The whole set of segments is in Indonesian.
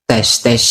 Tes tes.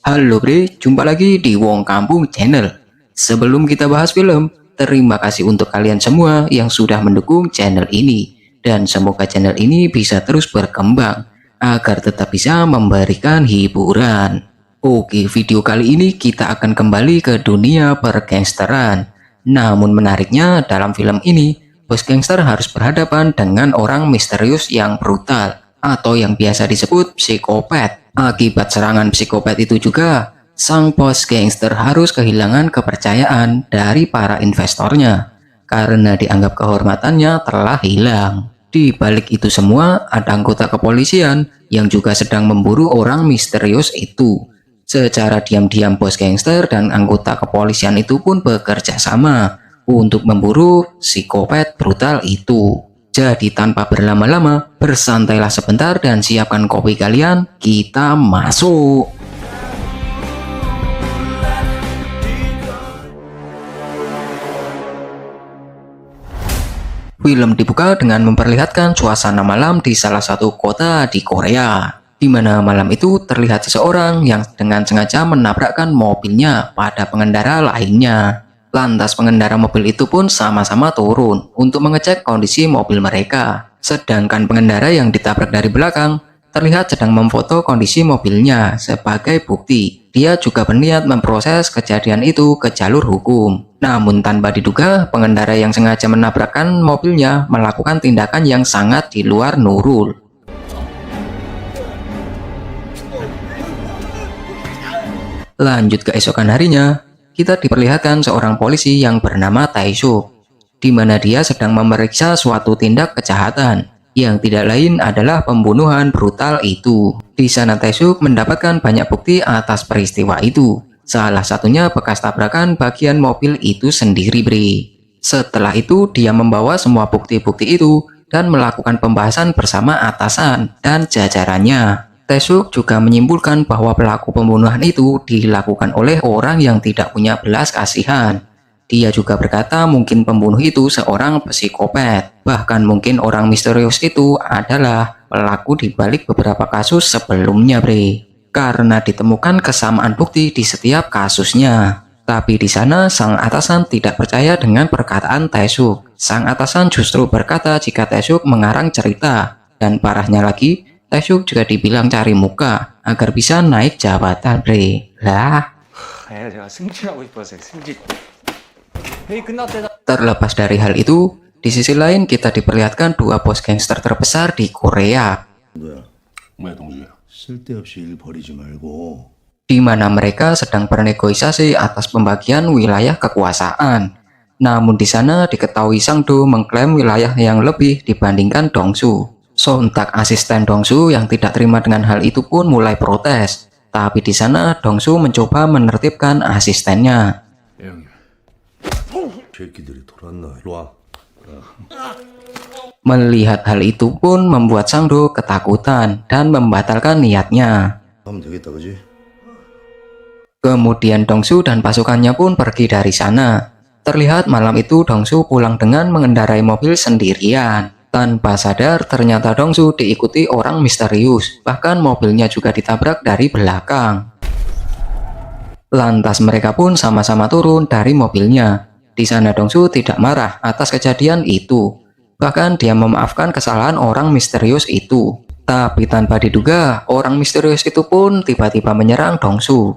Halo bre, jumpa lagi di Wong Kampung Channel. Sebelum kita bahas film, terima kasih untuk kalian semua yang sudah mendukung channel ini. Dan semoga channel ini bisa terus berkembang agar tetap bisa memberikan hiburan. Oke, video kali ini kita akan kembali ke dunia pergangsteran. Namun menariknya dalam film ini, bos gangster harus berhadapan dengan orang misterius yang brutal atau yang biasa disebut psikopat. Akibat serangan psikopat itu juga, sang bos gangster harus kehilangan kepercayaan dari para investornya karena dianggap kehormatannya telah hilang. Di balik itu semua, ada anggota kepolisian yang juga sedang memburu orang misterius itu. Secara diam-diam bos gangster dan anggota kepolisian itu pun bekerja sama untuk memburu psikopat brutal itu. Jadi tanpa berlama-lama, bersantailah sebentar dan siapkan kopi kalian, kita masuk. Film dibuka dengan memperlihatkan suasana malam di salah satu kota di Korea, di mana malam itu terlihat seseorang yang dengan sengaja menabrakkan mobilnya pada pengendara lainnya. Lantas pengendara mobil itu pun sama-sama turun untuk mengecek kondisi mobil mereka. Sedangkan pengendara yang ditabrak dari belakang terlihat sedang memfoto kondisi mobilnya sebagai bukti. Dia juga berniat memproses kejadian itu ke jalur hukum. Namun tanpa diduga, pengendara yang sengaja menabrakkan mobilnya melakukan tindakan yang sangat di luar nurul. Lanjut ke esokan harinya, kita diperlihatkan seorang polisi yang bernama Taesuk, di mana dia sedang memeriksa suatu tindak kejahatan yang tidak lain adalah pembunuhan brutal itu. Di sana Taesuk mendapatkan banyak bukti atas peristiwa itu. Salah satunya bekas tabrakan bagian mobil itu sendiri, bre. Setelah itu dia membawa semua bukti-bukti itu dan melakukan pembahasan bersama atasan dan jajarannya. Taesuk juga menyimpulkan bahwa pelaku pembunuhan itu dilakukan oleh orang yang tidak punya belas kasihan. Dia juga berkata mungkin pembunuh itu seorang psikopat. Bahkan mungkin orang misterius itu adalah pelaku di balik beberapa kasus sebelumnya, bre. Karena ditemukan kesamaan bukti di setiap kasusnya. Tapi di sana sang atasan tidak percaya dengan perkataan Taesuk. Sang atasan justru berkata jika Taesuk mengarang cerita. Dan parahnya lagi, Taesuk juga dibilang cari muka agar bisa naik jabatan, bre. Lah. Terlepas dari hal itu, di sisi lain kita diperlihatkan dua bos gangster terbesar di Korea. Di mana mereka sedang bernegosiasi atas pembagian wilayah kekuasaan. Namun di sana diketahui Sang-do mengklaim wilayah yang lebih dibandingkan Dong-su. Sontak asisten Dong-su yang tidak terima dengan hal itu pun mulai protes. Tapi di sana Dong-su mencoba menertibkan asistennya. Melihat hal itu pun membuat Sang-do ketakutan dan membatalkan niatnya. Kemudian Dong-su dan pasukannya pun pergi dari sana. Terlihat malam itu Dong-su pulang dengan mengendarai mobil sendirian. Tanpa sadar ternyata Dong-su diikuti orang misterius, bahkan mobilnya juga ditabrak dari belakang. Lantas mereka pun sama-sama turun dari mobilnya. Di sana Dong-su tidak marah atas kejadian itu. Bahkan dia memaafkan kesalahan orang misterius itu. Tapi tanpa diduga, orang misterius itu pun tiba-tiba menyerang Dong-su.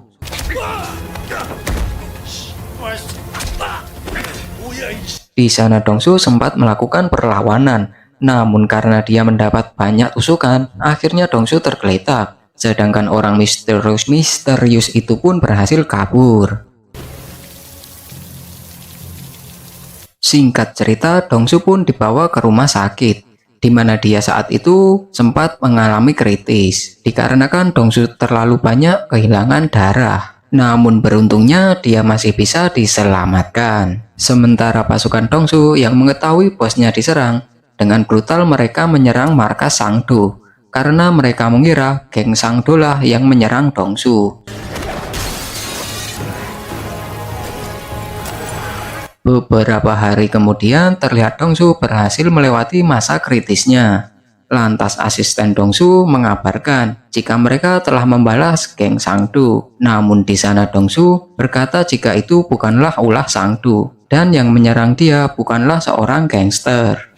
Di sana Dong-su sempat melakukan perlawanan. Namun karena dia mendapat banyak tusukan, akhirnya Dong-su tergeletak. Sedangkan orang misterius itu pun berhasil kabur. Singkat cerita, Dong-su pun dibawa ke rumah sakit, di mana dia saat itu sempat mengalami kritis, dikarenakan Dong-su terlalu banyak kehilangan darah. Namun beruntungnya dia masih bisa diselamatkan. Sementara pasukan Dong-su yang mengetahui bosnya diserang, dengan brutal mereka menyerang markas Sang-do, karena mereka mengira geng Sang-do lah yang menyerang Dong-su. Beberapa hari kemudian terlihat Dong-su berhasil melewati masa kritisnya. Lantas asisten Dongsu mengabarkan jika mereka telah membalas geng Sangdo. Namun di sana Dongsu berkata jika itu bukanlah ulah Sangdo dan yang menyerang dia bukanlah seorang gangster.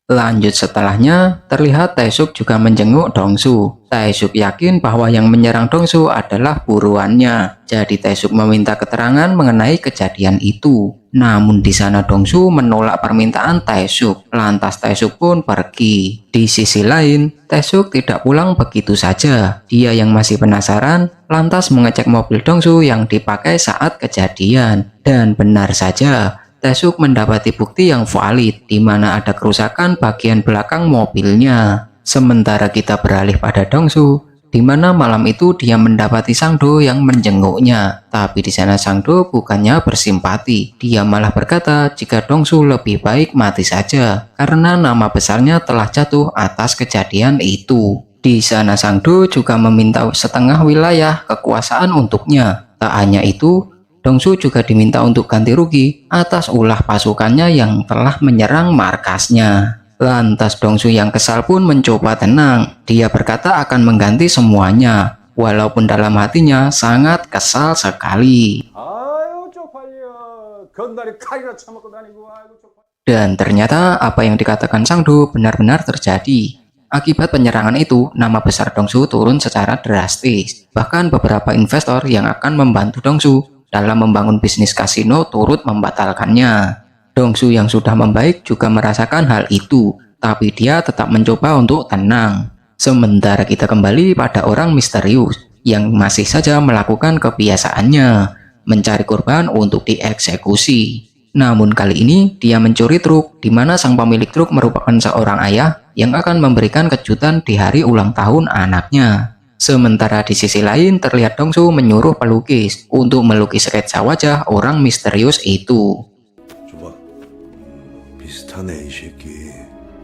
Lanjut setelahnya, terlihat Taesuk juga menjenguk Dongsu. Taesuk yakin bahwa yang menyerang Dongsu adalah buruannya. Jadi Taesuk meminta keterangan mengenai kejadian itu. Namun di sana Dongsu menolak permintaan Taesuk. Lantas Taesuk pun pergi. Di sisi lain, Taesuk tidak pulang begitu saja. Dia yang masih penasaran, lantas mengecek mobil Dongsu yang dipakai saat kejadian. Dan benar saja, Taesuk mendapati bukti yang valid di mana ada kerusakan bagian belakang mobilnya. Sementara kita beralih pada Dongsu, di mana malam itu dia mendapati Sangdo yang menjenguknya. Tapi di sana Sangdo bukannya bersimpati, dia malah berkata jika Dongsu lebih baik mati saja karena nama besarnya telah jatuh atas kejadian itu. Di sana Sangdo juga meminta setengah wilayah kekuasaan untuknya. Tak hanya itu, Dongsu juga diminta untuk ganti rugi atas ulah pasukannya yang telah menyerang markasnya. Lantas Dongsu yang kesal pun mencoba tenang. Dia berkata akan mengganti semuanya, walaupun dalam hatinya sangat kesal sekali. Dan ternyata apa yang dikatakan Sangdo benar-benar terjadi. Akibat penyerangan itu, nama besar Dongsu turun secara drastis. Bahkan beberapa investor yang akan membantu Dongsu dalam membangun bisnis kasino turut membatalkannya. Dongsu yang sudah membaik juga merasakan hal itu, tapi dia tetap mencoba untuk tenang. Sementara kita kembali pada orang misterius yang masih saja melakukan kebiasaannya, mencari korban untuk dieksekusi. Namun kali ini dia mencuri truk, di mana sang pemilik truk merupakan seorang ayah yang akan memberikan kejutan di hari ulang tahun anaknya. Sementara di sisi lain terlihat Dongsu menyuruh pelukis untuk melukis sketsa wajah orang misterius itu. coba 비슷하네 이 새끼.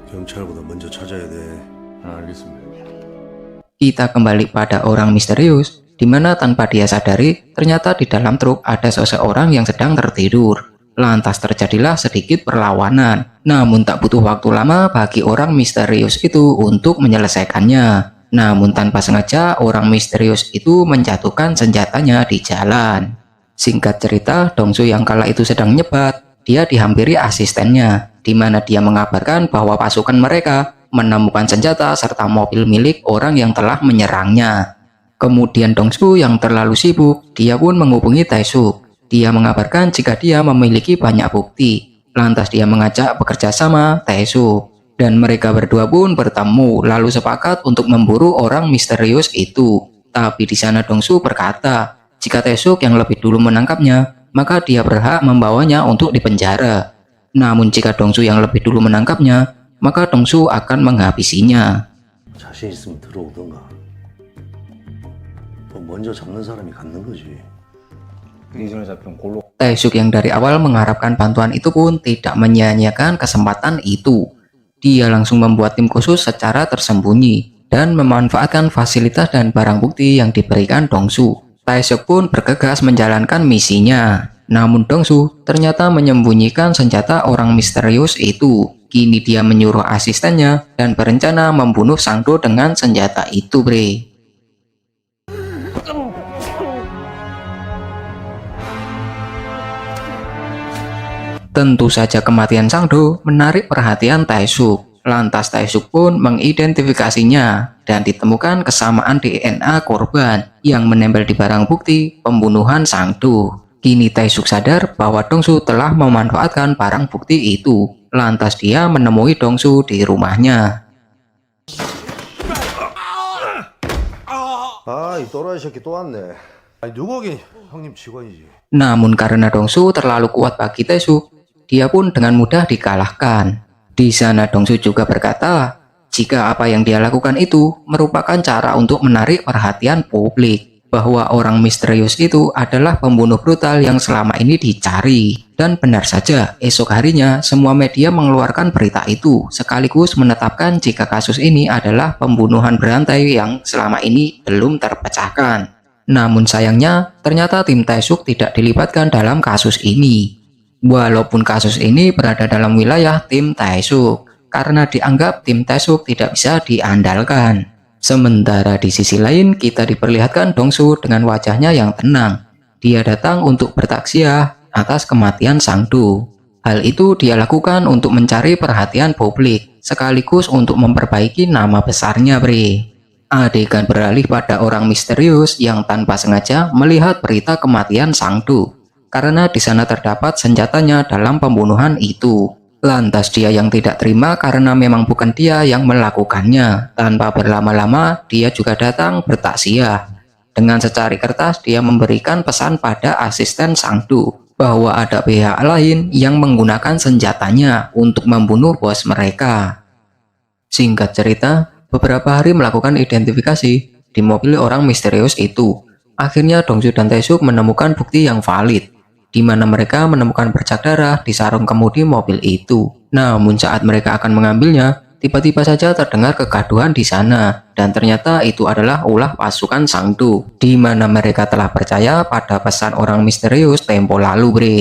경찰보다 먼저 찾아야 돼. 알겠습니다. Kita kembali pada orang misterius, di mana tanpa dia sadari ternyata di dalam truk ada seseorang yang sedang tertidur. Lantas terjadilah sedikit perlawanan, namun tak butuh waktu lama bagi orang misterius itu untuk menyelesaikannya. Namun tanpa sengaja orang misterius itu menjatuhkan senjatanya di jalan. Singkat cerita, Dongsu yang kala itu sedang nyebat. Dia dihampiri asistennya, di mana dia mengabarkan bahwa pasukan mereka menemukan senjata serta mobil milik orang yang telah menyerangnya. Kemudian Dongsu yang terlalu sibuk, dia pun menghubungi Taesuk. Dia mengabarkan jika dia memiliki banyak bukti. Lantas dia mengajak bekerja sama Taesuk. Dan mereka berdua pun bertemu lalu sepakat untuk memburu orang misterius itu. Tapi di sana Dongsu berkata, jika Taesuk yang lebih dulu menangkapnya, maka dia berhak membawanya untuk dipenjara. Namun jika Dongsu yang lebih dulu menangkapnya, maka Dongsu akan menghabisinya. 자신 있으면 들어오던가. 뭐 먼저 잡는 사람이 갖는 거지. Taesuk yang dari awal mengharapkan bantuan itu pun tidak menyia-nyiakan kesempatan itu. Dia langsung membuat tim khusus secara tersembunyi dan memanfaatkan fasilitas dan barang bukti yang diberikan Dongsu. Taesuk pun bergegas menjalankan misinya. Namun Dongsu ternyata menyembunyikan senjata orang misterius itu. Kini dia menyuruh asistennya dan berencana membunuh Sangdo dengan senjata itu, bre. Tentu saja kematian Sangdo menarik perhatian Taesuk. Lantas Taesuk pun mengidentifikasinya dan ditemukan kesamaan DNA korban yang menempel di barang bukti pembunuhan Sangdo. Kini Taesuk sadar bahwa Dongsu telah memanfaatkan barang bukti itu. Lantas dia menemui Dongsu di rumahnya. 이 또라이 새끼 또 왔네. 아니 누구긴 형님 직원이지. Namun karena Dongsu terlalu kuat bagi Taesuk, dia pun dengan mudah dikalahkan. Di sana Dongsu juga berkata, jika apa yang dia lakukan itu merupakan cara untuk menarik perhatian publik, bahwa orang misterius itu adalah pembunuh brutal yang selama ini dicari. Dan benar saja, esok harinya semua media mengeluarkan berita itu, sekaligus menetapkan jika kasus ini adalah pembunuhan berantai yang selama ini belum terpecahkan. Namun sayangnya, ternyata tim Taesuk tidak dilibatkan dalam kasus ini. Walaupun kasus ini berada dalam wilayah tim Taesuk, karena dianggap tim Taesuk tidak bisa diandalkan. Sementara di sisi lain, kita diperlihatkan Dongsu dengan wajahnya yang tenang. Dia datang untuk bertaksiah atas kematian Sang Du. Hal itu dia lakukan untuk mencari perhatian publik, sekaligus untuk memperbaiki nama besarnya, bre. Adegan beralih pada orang misterius yang tanpa sengaja melihat berita kematian Sang Du, karena di sana terdapat senjatanya dalam pembunuhan itu. Lantas dia yang tidak terima karena memang bukan dia yang melakukannya. Tanpa berlama-lama, dia juga datang bertaksiah. Dengan secari kertas, dia memberikan pesan pada asisten Sang Du bahwa ada pihak lain yang menggunakan senjatanya untuk membunuh bos mereka. Singkat cerita, beberapa hari melakukan identifikasi di mobil orang misterius itu. Akhirnya Dongsu dan Taesuk menemukan bukti yang valid, di mana mereka menemukan bercak darah di sarung kemudi mobil itu. Namun saat mereka akan mengambilnya, tiba-tiba saja terdengar kegaduhan di sana, dan ternyata itu adalah ulah pasukan Sang Du, di mana mereka telah percaya pada pesan orang misterius tempo lalu, bre.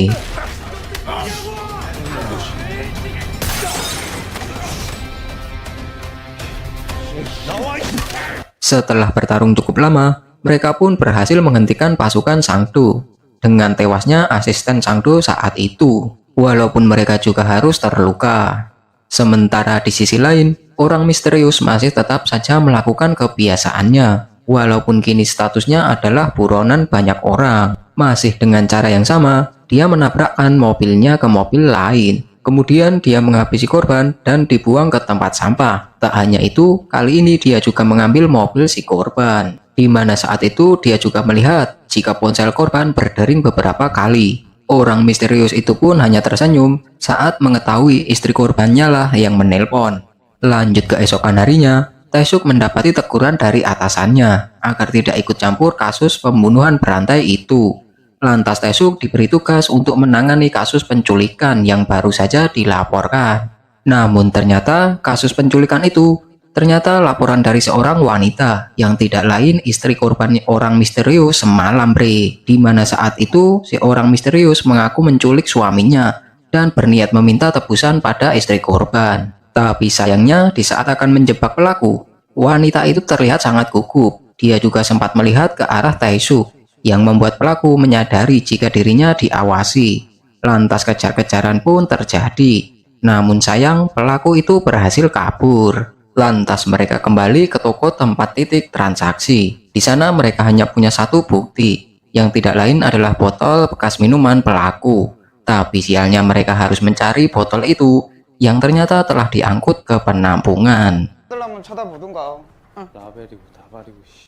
Setelah bertarung cukup lama, mereka pun berhasil menghentikan pasukan Sang Du. Dengan tewasnya asisten Sang Du saat itu, walaupun mereka juga harus terluka. Sementara di sisi lain, orang misterius masih tetap saja melakukan kebiasaannya. Walaupun kini statusnya adalah buronan banyak orang, masih dengan cara yang sama, dia menabrakkan mobilnya ke mobil lain. Kemudian dia menghabisi korban dan dibuang ke tempat sampah. Tak hanya itu, kali ini dia juga mengambil mobil si korban, di mana saat itu dia juga melihat jika ponsel korban berdering beberapa kali. Orang misterius itu pun hanya tersenyum saat mengetahui istri korbannya lah yang menelpon. Lanjut keesokan harinya, Taesuk mendapati teguran dari atasannya agar tidak ikut campur kasus pembunuhan berantai itu. Lantas Taesuk diberi tugas untuk menangani kasus penculikan yang baru saja dilaporkan. Namun ternyata kasus penculikan itu ternyata laporan dari seorang wanita yang tidak lain istri korban orang misterius semalam, bre. Di mana saat itu si orang misterius mengaku menculik suaminya dan berniat meminta tebusan pada istri korban. Tapi sayangnya di saat akan menjebak pelaku, wanita itu terlihat sangat gugup. Dia juga sempat melihat ke arah Taesuk yang membuat pelaku menyadari jika dirinya diawasi. Lantas kejar-kejaran pun terjadi. Namun sayang pelaku itu berhasil kabur. Lantas mereka kembali ke toko tempat titik transaksi. Di sana mereka hanya punya satu bukti, yang tidak lain adalah botol bekas minuman pelaku. Tapi sialnya mereka harus mencari botol itu yang ternyata telah diangkut ke penampungan.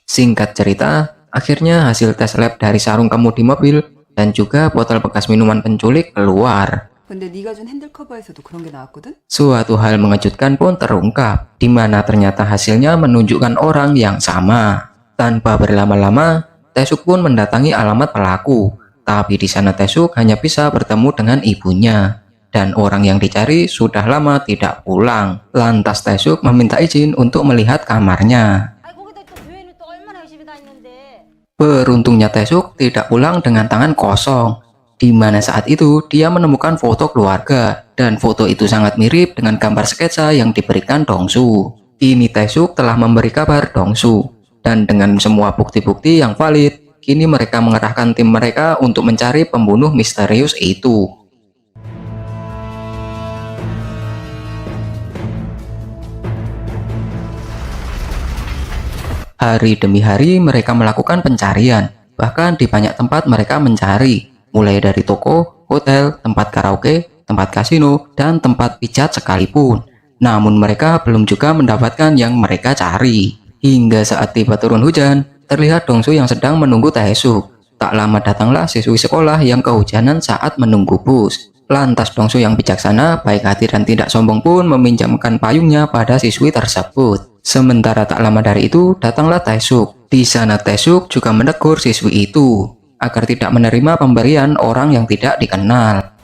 Singkat cerita, akhirnya hasil tes lab dari sarung kemudi mobil dan juga botol bekas minuman penculik keluar. Suatu hal mengejutkan pun terungkap, di mana ternyata hasilnya menunjukkan orang yang sama. Tanpa berlama-lama, Taesuk pun mendatangi alamat pelaku. Tapi di sana Taesuk hanya bisa bertemu dengan ibunya. Dan orang yang dicari sudah lama tidak pulang. Lantas Taesuk meminta izin untuk melihat kamarnya. Beruntungnya Taesuk tidak pulang dengan tangan kosong, di mana saat itu dia menemukan foto keluarga, dan foto itu sangat mirip dengan gambar sketsa yang diberikan Dongsu. Kini Taesuk telah memberi kabar Dongsu, dan dengan semua bukti-bukti yang valid, kini mereka mengerahkan tim mereka untuk mencari pembunuh misterius itu. Hari demi hari mereka melakukan pencarian, bahkan di banyak tempat mereka mencari, mulai dari toko, hotel, tempat karaoke, tempat kasino, dan tempat pijat sekalipun. Namun mereka belum juga mendapatkan yang mereka cari. Hingga saat tiba turun hujan, terlihat Dongsu yang sedang menunggu Taesuk. Tak lama datanglah siswi sekolah yang kehujanan saat menunggu bus. Lantas Dongsu yang bijaksana, baik hati dan tidak sombong pun meminjamkan payungnya pada siswi tersebut. Sementara tak lama dari itu, datanglah Taesuk. Di sana Taesuk juga menegur siswi itu agar tidak menerima pemberian orang yang tidak dikenal.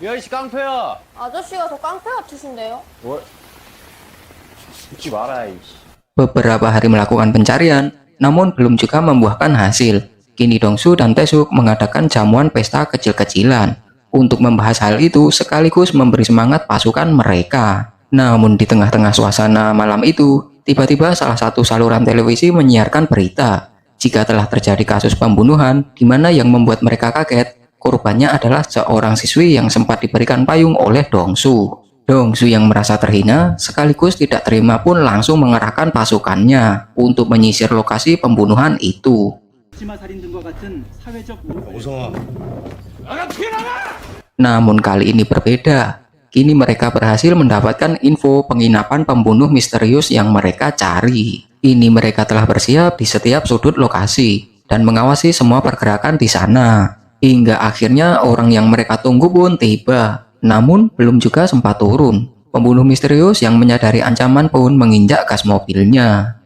Beberapa hari melakukan pencarian, namun belum juga membuahkan hasil. Kini Dongsu dan Taesuk mengadakan jamuan pesta kecil-kecilan. untuk membahas hal itu sekaligus memberi semangat pasukan mereka. Namun di tengah-tengah suasana malam itu, tiba-tiba salah satu saluran televisi menyiarkan berita jika telah terjadi kasus pembunuhan di mana yang membuat mereka kaget, korbannya adalah seorang siswi yang sempat diberikan payung oleh Dongsu. Dongsu yang merasa terhina sekaligus tidak terima pun langsung mengerahkan pasukannya untuk menyisir lokasi pembunuhan itu. Namun kali ini berbeda. Kini mereka berhasil mendapatkan info penginapan pembunuh misterius yang mereka cari. Ini mereka telah bersiap di setiap sudut lokasi dan mengawasi semua pergerakan di sana. Hingga akhirnya orang yang mereka tunggu pun tiba. Namun belum juga sempat turun. Pembunuh misterius yang menyadari ancaman pun menginjak gas mobilnya.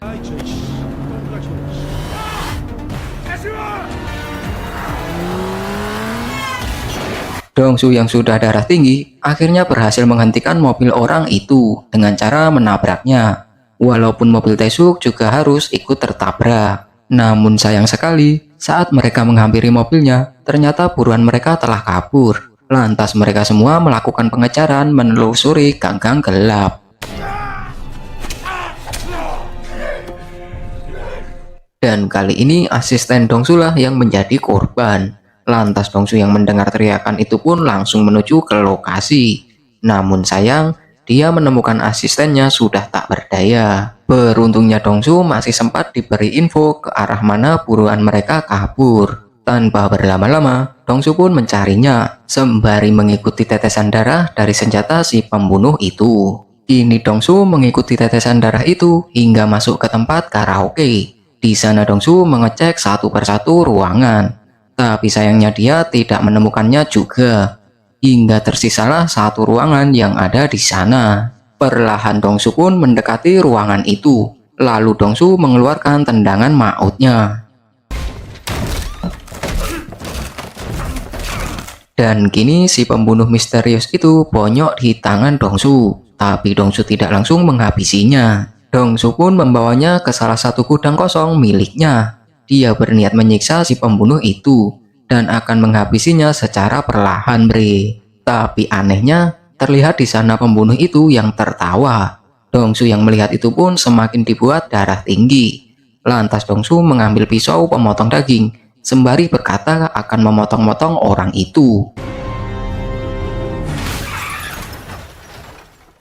Dongsu yang sudah darah tinggi akhirnya berhasil menghentikan mobil orang itu dengan cara menabraknya. Walaupun mobil Taesuk juga harus ikut tertabrak. Namun sayang sekali, saat mereka menghampiri mobilnya, ternyata buruan mereka telah kabur. Lantas mereka semua melakukan pengejaran menelusuri gang-gang gelap. Dan kali ini asisten Dongsu lah yang menjadi korban. Lantas Dongsu yang mendengar teriakan itu pun langsung menuju ke lokasi. Namun sayang, dia menemukan asistennya sudah tak berdaya. Beruntungnya Dongsu masih sempat diberi info ke arah mana buruan mereka kabur. Tanpa berlama-lama, Dongsu pun mencarinya, sembari mengikuti tetesan darah dari senjata si pembunuh itu. Kini Dongsu mengikuti tetesan darah itu hingga masuk ke tempat karaoke. Di sana Dongsu mengecek satu persatu ruangan. Tapi sayangnya dia tidak menemukannya juga. Hingga tersisalah satu ruangan yang ada di sana. Perlahan Dongsu pun mendekati ruangan itu. Lalu Dongsu mengeluarkan tendangan mautnya. Dan kini si pembunuh misterius itu bonyok di tangan Dongsu. Tapi Dongsu tidak langsung menghabisinya. Dongsu pun membawanya ke salah satu gudang kosong miliknya. Dia berniat menyiksa si pembunuh itu dan akan menghabisinya secara perlahan, bre. Tapi anehnya, terlihat di sana pembunuh itu yang tertawa. Dongsu yang melihat itu pun semakin dibuat darah tinggi. Lantas Dongsu mengambil pisau pemotong daging, sembari berkata akan memotong-motong orang itu.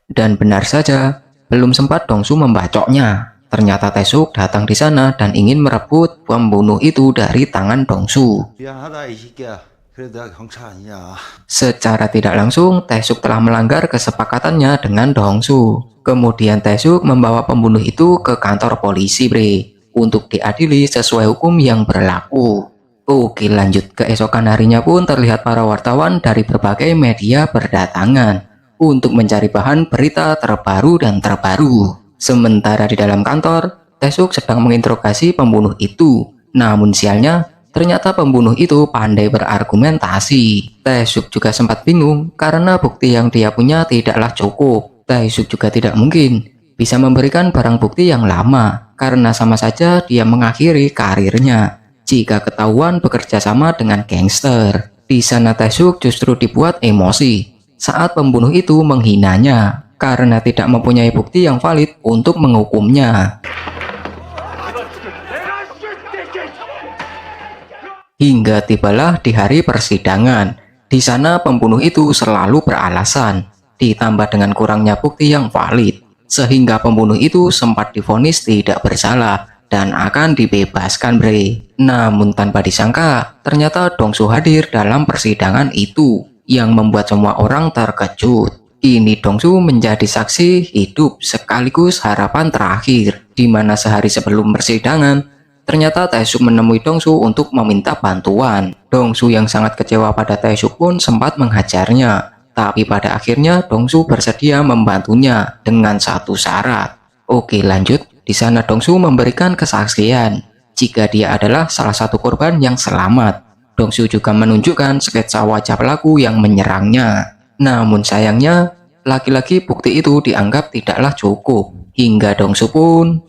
Dan benar saja, belum sempat Dongsu membacoknya. Ternyata Taesuk datang di sana dan ingin merebut pembunuh itu dari tangan Dongsu. Secara tidak langsung, Taesuk telah melanggar kesepakatannya dengan Dongsu. Kemudian Taesuk membawa pembunuh itu ke kantor polisi, bre, untuk diadili sesuai hukum yang berlaku. Oke, lanjut. Keesokan harinya pun terlihat para wartawan dari berbagai media berdatangan untuk mencari bahan berita terbaru dan terbaru. Sementara di dalam kantor, Taesuk sedang menginterogasi pembunuh itu. Namun sialnya, ternyata pembunuh itu pandai berargumentasi. Taesuk juga sempat bingung karena bukti yang dia punya tidaklah cukup. Taesuk juga tidak mungkin bisa memberikan barang bukti yang lama karena sama saja dia mengakhiri karirnya jika ketahuan bekerja sama dengan gangster. Di sana Taesuk justru dibuat emosi saat pembunuh itu menghinanya karena tidak mempunyai bukti yang valid untuk menghukumnya. Hingga tibalah di hari persidangan. Di sana pembunuh itu selalu beralasan, ditambah dengan kurangnya bukti yang valid, sehingga pembunuh itu sempat divonis tidak bersalah dan akan dibebaskan, bre. Namun tanpa disangka, ternyata Dongsu hadir dalam persidangan itu, yang membuat semua orang terkejut. Kini Dongsu menjadi saksi hidup sekaligus harapan terakhir, di mana sehari sebelum persidangan, ternyata Taesuk menemui Dongsu untuk meminta bantuan. Dongsu yang sangat kecewa pada Taesuk pun sempat menghajarnya, tapi pada akhirnya Dongsu bersedia membantunya dengan satu syarat. Oke, lanjut. Di sana Dongsu memberikan kesaksian jika dia adalah salah satu korban yang selamat. Dongsu juga menunjukkan sketsa wajah pelaku yang menyerangnya. Namun sayangnya, lagi-lagi bukti itu dianggap tidaklah cukup. Hingga Dongsu pun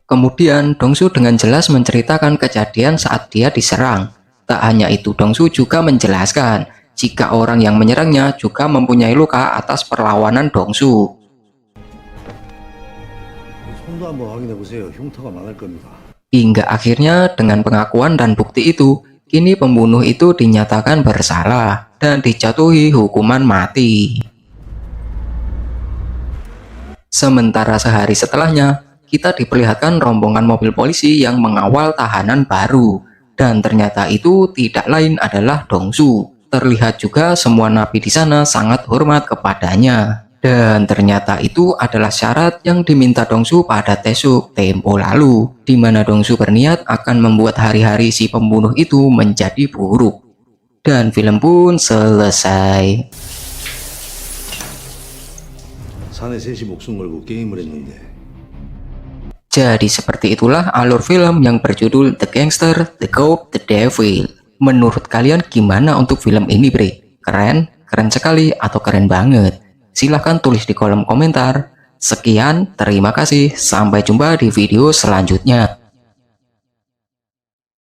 Kemudian Dongsu dengan jelas menceritakan kejadian saat dia diserang. Tak hanya itu, Dongsu juga menjelaskan jika orang yang menyerangnya juga mempunyai luka atas perlawanan Dongsu. 손도 한번 확인해 보세요. 흉터가 많을 겁니다. Hingga akhirnya dengan pengakuan dan bukti itu, kini pembunuh itu dinyatakan bersalah dan dijatuhi hukuman mati. Sementara sehari setelahnya, kita diperlihatkan rombongan mobil polisi yang mengawal tahanan baru. Dan ternyata itu tidak lain adalah Dongsu. Terlihat juga semua napi di sana sangat hormat kepadanya. Dan ternyata itu adalah syarat yang diminta Dongsu pada Tae-suk tempo lalu, di mana Dongsu berniat akan membuat hari-hari si pembunuh itu menjadi buruk. Dan film pun selesai. 사내 셋이 목숨 걸고 게임을 했는데 Jadi seperti itulah alur film yang berjudul The Gangster, The Cop, The Devil. Menurut kalian gimana untuk film ini, bre? Keren? Keren sekali atau keren banget? Silahkan tulis di kolom komentar. Sekian, terima kasih. Sampai jumpa di video selanjutnya.